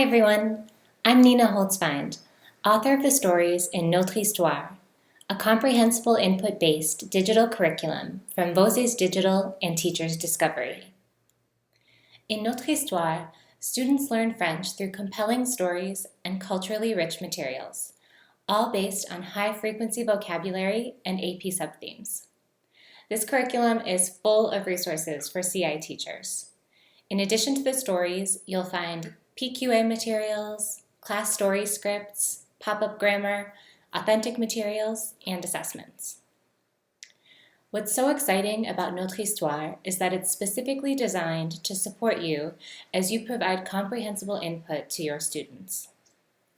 Hi everyone, I'm Nina Holzfeind, author of the stories in Notre histoire, a comprehensible input-based digital curriculum from Voces Digital and Teachers Discovery. In Notre histoire, students learn French through compelling stories and culturally rich materials, all based on high-frequency vocabulary and AP subthemes. This curriculum is full of resources for CI teachers. In addition to the stories, you'll find PQA materials, class story scripts, pop-up grammar, authentic materials, and assessments. What's so exciting about Notre histoire is that it's specifically designed to support you as you provide comprehensible input to your students.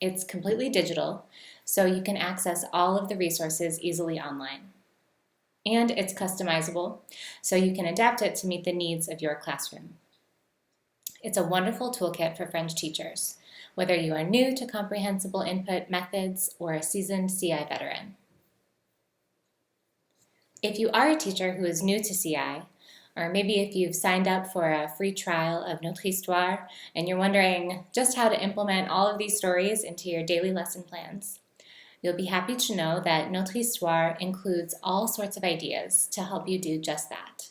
It's completely digital, so you can access all of the resources easily online. And it's customizable, so you can adapt it to meet the needs of your classroom. It's a wonderful toolkit for French teachers, whether you are new to comprehensible input methods or a seasoned CI veteran. If you are a teacher who is new to CI, or maybe if you've signed up for a free trial of Notre histoire and you're wondering just how to implement all of these stories into your daily lesson plans, you'll be happy to know that Notre histoire includes all sorts of ideas to help you do just that.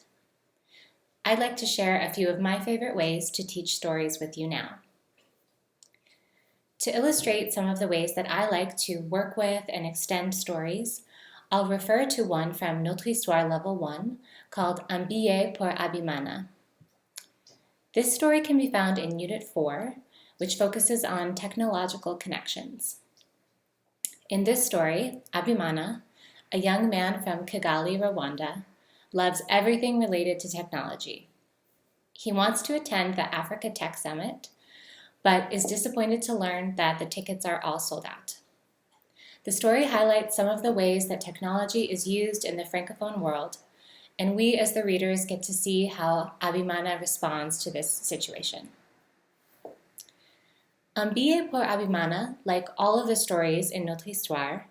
I'd like to share a few of my favorite ways to teach stories with you now. To illustrate some of the ways that I like to work with and extend stories, I'll refer to one from Notre histoire Level 1 called Un billet pour Abimana. This story can be found in Unit 4, which focuses on technological connections. In this story, Abimana, a young man from Kigali, Rwanda, loves everything related to technology. He wants to attend the Africa Tech Summit, but is disappointed to learn that the tickets are all sold out. The story highlights some of the ways that technology is used in the Francophone world, and we as the readers get to see how Abimana responds to this situation. Un billet pour Abimana, like all of the stories in Notre histoire,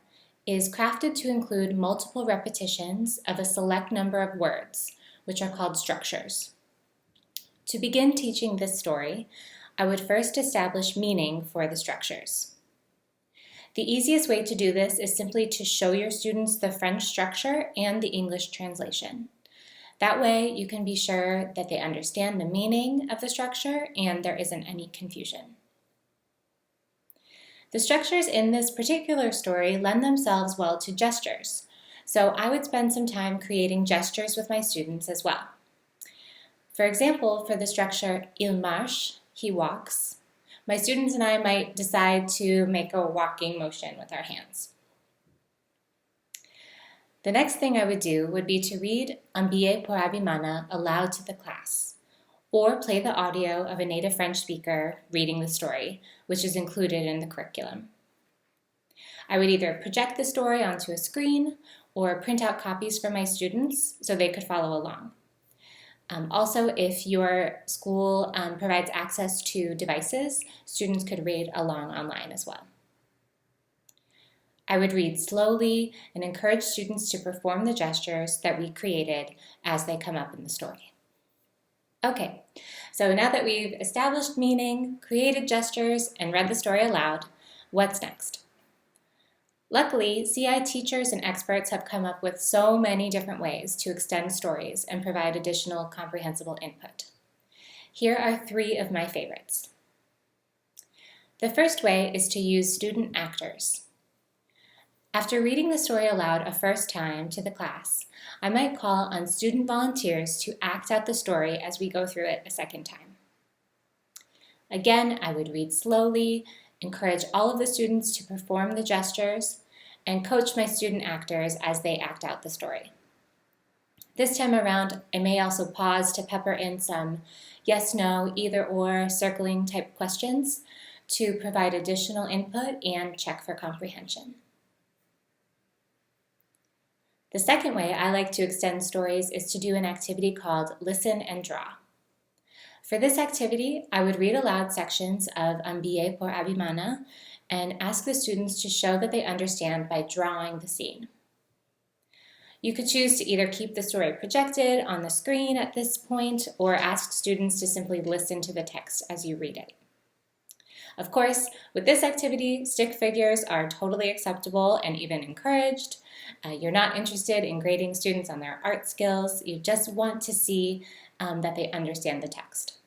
is crafted to include multiple repetitions of a select number of words, which are called structures. To begin teaching this story, I would first establish meaning for the structures. The easiest way to do this is simply to show your students the French structure and the English translation. That way, you can be sure that they understand the meaning of the structure and there isn't any confusion. The structures in this particular story lend themselves well to gestures, so I would spend some time creating gestures with my students as well. For example, for the structure Il marche, he walks, my students and I might decide to make a walking motion with our hands. The next thing I would do would be to read Un billet pour Abimana aloud to the class, or play the audio of a native French speaker reading the story, which is included in the curriculum. I would either project the story onto a screen or print out copies for my students so they could follow along. Also, if your school provides access to devices, students could read along online as well. I would read slowly and encourage students to perform the gestures that we created as they come up in the story. Okay, so now that we've established meaning, created gestures, and read the story aloud, what's next? Luckily, CI teachers and experts have come up with so many different ways to extend stories and provide additional comprehensible input. Here are 3 of my favorites. The first way is to use student actors. After reading the story aloud a first time to the class, I might call on student volunteers to act out the story as we go through it a second time. Again, I would read slowly, encourage all of the students to perform the gestures, and coach my student actors as they act out the story. This time around, I may also pause to pepper in some yes, no, either or circling type questions to provide additional input and check for comprehension. The second way I like to extend stories is to do an activity called Listen and Draw. For this activity, I would read aloud sections of Un billet pour Abimana and ask the students to show that they understand by drawing the scene. You could choose to either keep the story projected on the screen at this point or ask students to simply listen to the text as you read it. Of course, with this activity, stick figures are totally acceptable and even encouraged. You're not interested in grading students on their art skills. You just want to see that they understand the text.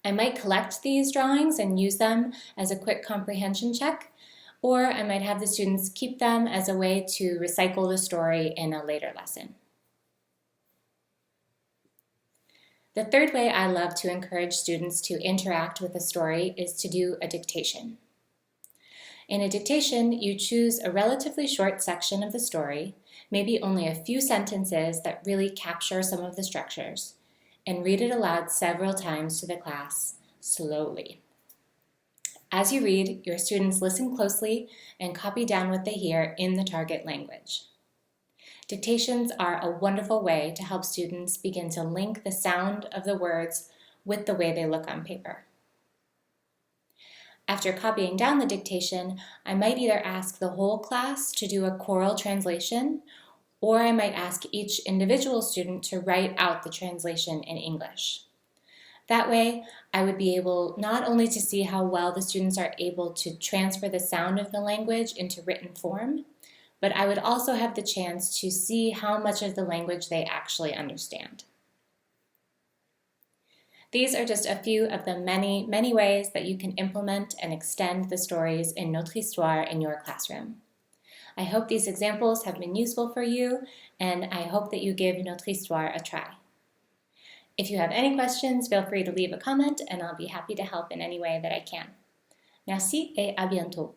I might collect these drawings and use them as a quick comprehension check, or I might have the students keep them as a way to recycle the story in a later lesson. The third way I love to encourage students to interact with a story is to do a dictation. In a dictation, you choose a relatively short section of the story, maybe only a few sentences that really capture some of the structures, and read it aloud several times to the class, slowly. As you read, your students listen closely and copy down what they hear in the target language. Dictations are a wonderful way to help students begin to link the sound of the words with the way they look on paper. After copying down the dictation, I might either ask the whole class to do a choral translation, or I might ask each individual student to write out the translation in English. That way, I would be able not only to see how well the students are able to transfer the sound of the language into written form, but I would also have the chance to see how much of the language they actually understand. These are just a few of the many, many ways that you can implement and extend the stories in Notre Histoire in your classroom. I hope these examples have been useful for you, and I hope that you give Notre Histoire a try. If you have any questions, feel free to leave a comment, and I'll be happy to help in any way that I can. Merci et à bientôt.